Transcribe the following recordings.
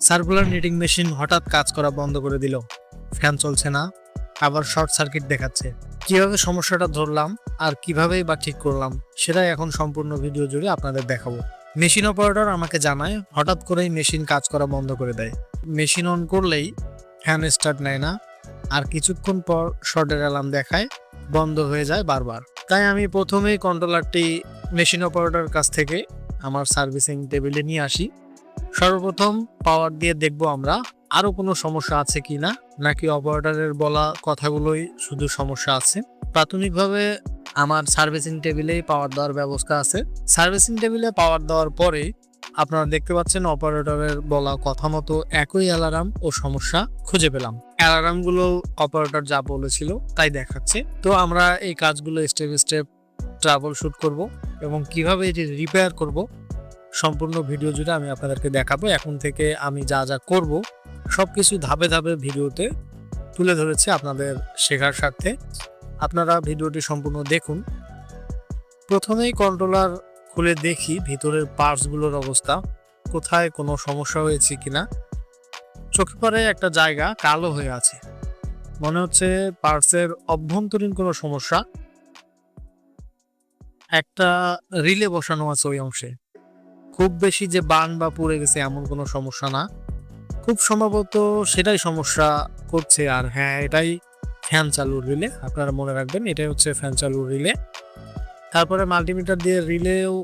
Circular knitting machine হঠাৎ কাজ করা বন্ধ করে দিল, ফ্যান চলছে না, আবার শর্ট সার্কিট দেখাচ্ছে। কিভাবে সমস্যাটা ধরলাম আর কিভাবেই বা ঠিক করলাম সেটাই এখন সম্পূর্ণ ভিডিও জুড়ে আপনাদের দেখাবো। মেশিন অপারেটর আমাকে জানায় হঠাৎ করেই মেশিন কাজ করা বন্ধ করে দেয়। মেশিন অন করলেই ফ্যান স্টার্ট নেয় না, আর কিছুক্ষণ পর শর্টের অ্যালার্ম দেখায়, বন্ধ হয়ে যায় বারবার। তাই আমি প্রথমেই কন্ট্রোলারটি মেশিন অপারেটরের কাছ থেকে আমার সার্ভিসিং টেবিলে নিয়ে আসি। সর্বপ্রথম পাওয়ার দিয়ে দেখব আমরা আরো কোনো সমস্যা আছে কিনা, নাকি অপারেটরের বলা কথাগুলোই শুধু সমস্যা আছে। প্রাথমিকভাবে আমার সার্ভিসিং টেবিলেই পাওয়ার দেওয়ার ব্যবস্থা আছে। সার্ভিসিং টেবিলে পাওয়ার দেওয়ার পরে আপনারা দেখতে পাচ্ছেন অপারেটরের বলা কথা মতো একই অ্যালার্ম ও সমস্যা খুঁজে পেলাম। অ্যালার্মগুলো অপারেটর যা বলেছিল তাই দেখাচ্ছে। তো আমরা এই কাজগুলো স্টেপ স্টেপ ট্রাবল শুট করব এবং কিভাবে এটি রিপেয়ার করব সম্পূর্ণ ভিডিও জুড়ে আমি আপনাদেরকে দেখাবো। এখন থেকে আমি যা যা করব সবকিছু ধাপে ধাপে ভিডিওতে তুলে ধরেছি আপনাদের শেখার স্বার্থে। আপনারা ভিডিওটি সম্পূর্ণ দেখুন। প্রথমেই কন্ট্রোলার খুলে দেখি ভিতরের পার্টসগুলোর অবস্থা, কোথায় কোনো সমস্যা হয়েছে কিনা। চোখে পড়ে একটা জায়গা কালো হয়ে আছে, মনে হচ্ছে পার্টসের অভ্যন্তরীণ কোনো সমস্যা। একটা রিলে বসানো আছে ওই অংশে, খুব বেশি যে বার্ন বা পুড়ে গেছে এমন কোনো সমস্যা না, খুব সম্ভবত সেটাই সমস্যা করছে। আর হ্যাঁ, এটাই ফ্যান চালুর রিলে, আপনারা মনে রাখবেন এটাই হচ্ছে ফ্যান চালুর রিলে। তারপরে মাল্টিমিটার দিয়ে রিলেও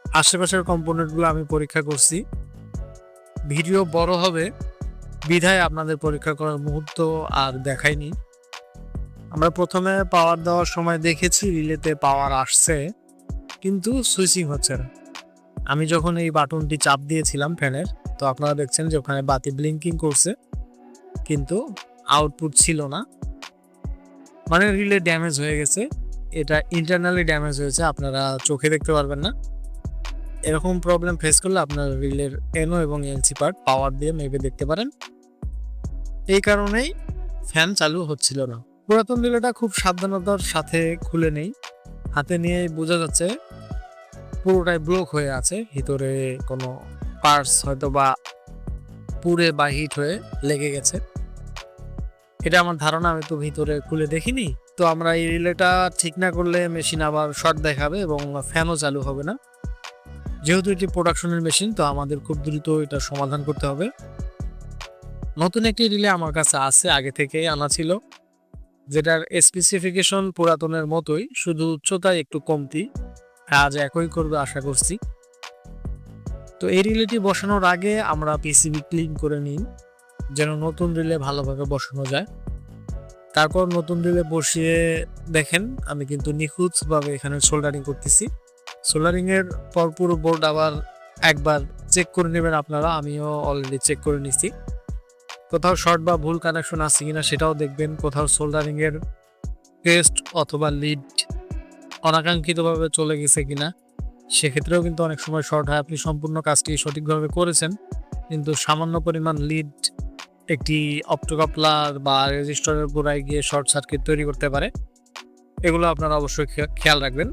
আশেপাশের কম্পোনেন্টগুলো আমি পরীক্ষা করছি। ভিডিও বড় হবে বিধায় আপনাদের পরীক্ষা করার মুহূর্ত আর দেখাইনি। আমরা প্রথমে পাওয়ার দেওয়ার সময় দেখেছি রিলেতে পাওয়ার আসছে, কিন্তু সুইচিং হচ্ছে না। আমি যখন এই বাটনটি চাপ দিয়েছিলাম ফ্যানের, তো আপনারা দেখছেন যে ওখানে বাতি ব্লিঙ্কিং করছে, কিন্তু আউটপুট ছিল না। মানে রিলে ড্যামেজ হয়ে গেছে, এটা ইন্টারনালি ড্যামেজ হয়েছে, আপনারা চোখে দেখতে পারবেন না। এরকম প্রবলেম ফেস করলে আপনার রিলের এনও এবং এলসি পার্ট পাওয়ার দিয়ে মেপে দেখতে পারেন। এই কারণেই ফ্যান চালু হচ্ছিল না। পুরাতন রিলেটা খুব সাবধানতার সাথে খুলে নেই, হাতে নিয়ে বোঝা যাচ্ছে পুরোটাই ব্লক হয়ে আছে, ভিতরে কোনো পার্টস হয়তো বা পুড়ে বা হিট হয়ে লেগে গেছে, এটা আমার ধারণা। আমি তো ভিতরে খুলে দেখিনি। তো আমরা এই রিলেটা ঠিক না করলে মেশিন আবার শর্ট দেখাবে এবং ফ্যানও চালু হবে না। যেহেতু এটি প্রোডাকশনের মেশিন, তো আমাদের খুব দ্রুত এটা সমাধান করতে হবে। নতুন একটি রিলে আমার কাছে আছে, আগে থেকেই আনা ছিল, যেটার স্পেসিফিকেশন পুরাতনের মতোই, শুধু উচ্চতায় একটু কমতি। কাজ একই করবে আশা করছি। তো এই রিলেটি বসানোর আগে আমরা পিসিবি ক্লিন করে নিই, যেন নতুন রিলে ভালোভাবে বসানো যায়। তারপর নতুন রিলে বসিয়ে দেখেন আমি কিন্তু নিখুঁতভাবে এখানে সোল্ডারিং করতেছি। সোল্ডারিং এর পর পুরো বোর্ড আবার একবার চেক করে নেবেন আপনারা, আমিও অলরেডি চেক করে নিছি। কোথাও শর্ট বা ভুল কানেকশন আছে কিনা সেটাও দেখবেন, কোথাও সোল্ডারিং এর টেস্ট অথবা লিড অনাকাঙ্ক্ষিতভাবে চলে গেছে কিনা, সেক্ষেত্রেও কিন্তু অনেক সময় শর্ট হয়। আপনি সম্পূর্ণ কাজটি সঠিকভাবে করেছেন, কিন্তু সামান্য পরিমাণ লিড একটি অপ্টোকাপলার বা রেজিস্টারের গোড়ায় গিয়ে শর্ট সার্কিট তৈরি করতে পারে। এগুলো আপনারা অবশ্যই খেয়াল রাখবেন।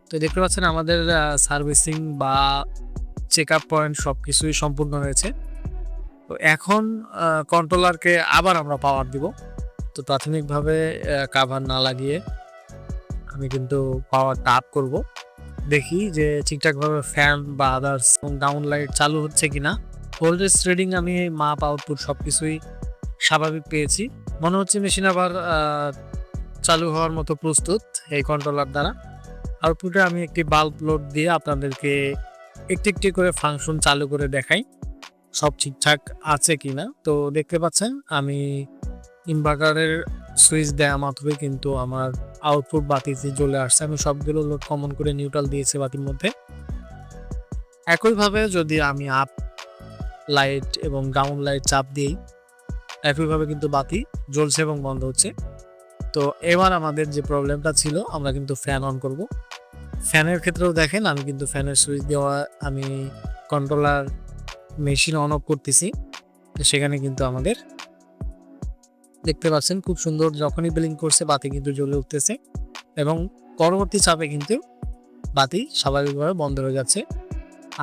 তো দেখতে পাচ্ছেন আমাদের সার্ভিসিং বা চেক আপ পয়েন্ট সব কিছুই সম্পূর্ণ হয়েছে। তো এখন কন্ট্রোলারকে আবার আমরা পাওয়ার দিব। তো প্রাথমিকভাবে কাভার না লাগিয়ে আমি কিন্তু পাওয়ারটা আপ করব, দেখি যে ঠিকঠাকভাবে ফ্যান বা আদার্স ডাউন লাইট চালু হচ্ছে কিনা। ভোল্টেজ রিডিং আমি মাপ আউটপুট সব কিছুই স্বাভাবিক পেয়েছি। মনে হচ্ছে মেশিন আবার চালু হওয়ার মতো প্রস্তুত এই কন্ট্রোলার দ্বারা। আউটপুটে আমি একটি বাল্ব লোড দিয়ে আপনাদেরকে একটি একটি করে ফাংশন চালু করে দেখাই সব ঠিকঠাক আছে কিনা। তো দেখতে পাচ্ছেন আমি ইনভার্টারের সুইচ দেওয়া মাত্রই কিন্তু আমার আউটপুট বাতিতে চলে আসছে। আমি সবগুলো লোড কমন করে নিউট্রাল দিয়েছি বাতির মধ্যে। একইভাবে যদি আমি আপ লাইট এবং ডাউন লাইট চাপ দিই, একইভাবে কিন্তু বাতি জ্বলছে এবং বন্ধ হচ্ছে। তো এবার আমাদের যে প্রবলেমটা ছিল, আমরা কিন্তু ফ্যান অন করব। ফ্যানের ক্ষেত্রেও দেখেন আমি কিন্তু ফ্যানের সুইচ দেওয়া, আমি কন্ট্রোলার মেশিন অন অফ করতেছি, তো সেখানে কিন্তু আমাদের দেখতে পাচ্ছেন খুব সুন্দর যখনই ব্লিঙ্ক করছে বাতি কিন্তু জ্বলে উঠতেছে এবং পরবর্তী চাপে কিন্তু বাতি স্বাভাবিকভাবে বন্ধ হয়ে যাচ্ছে।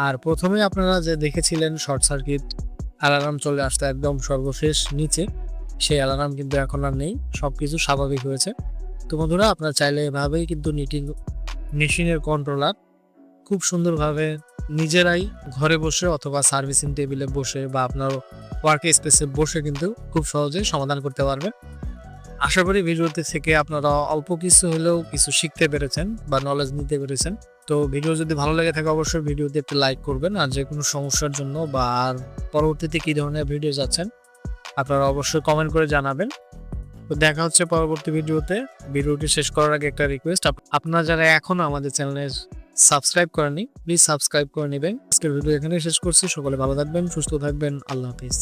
আর প্রথমে আপনারা যে দেখেছিলেন শর্ট সার্কিট অ্যালার্ম চলে আসতো একদম সর্বশেষ নিচে, সেই অ্যালার্ম কিন্তু এখন আর নেই, সবকিছু স্বাভাবিক হয়েছে। তো বন্ধুরা, আপনারা চাইলে এভাবেই কিন্তু মেশিনের কন্ট্রোলার খুব সুন্দরভাবে নিজেরাই ঘরে বসে অথবা সার্ভিসিং টেবিলে বসে বা আপনার ওয়ার্ক স্পেসে বসে কিন্তু খুব সহজে সমাধান করতে পারবেন। আশা করি ভিডিওতে থেকে আপনারা অল্প কিছু হলেও কিছু শিখতে পেরেছেন বা নলেজ নিতে পেরেছেন। তো ভিডিও যদি ভালো লেগে থাকে অবশ্যই ভিডিওতে একটু লাইক করবেন, আর যে কোনো সমস্যার জন্য বা আর পরবর্তীতে কী ধরনের ভিডিও যাচ্ছেন আপনারা অবশ্যই কমেন্ট করে জানাবেন। তো দেখা হচ্ছে পরবর্তী ভিডিওতে। ভিডিওটি শেষ করার আগে একটা রিকোয়েস্ট, আপনারা যারা এখনো আমাদের চ্যানেলে সাবস্ক্রাইব করেননি প্লিজ সাবস্ক্রাইব করে নেবেন। আজকের ভিডিও এখানেই শেষ করছি। সকলে ভালো থাকবেন, সুস্থ থাকবেন, আল্লাহ হাফিজ।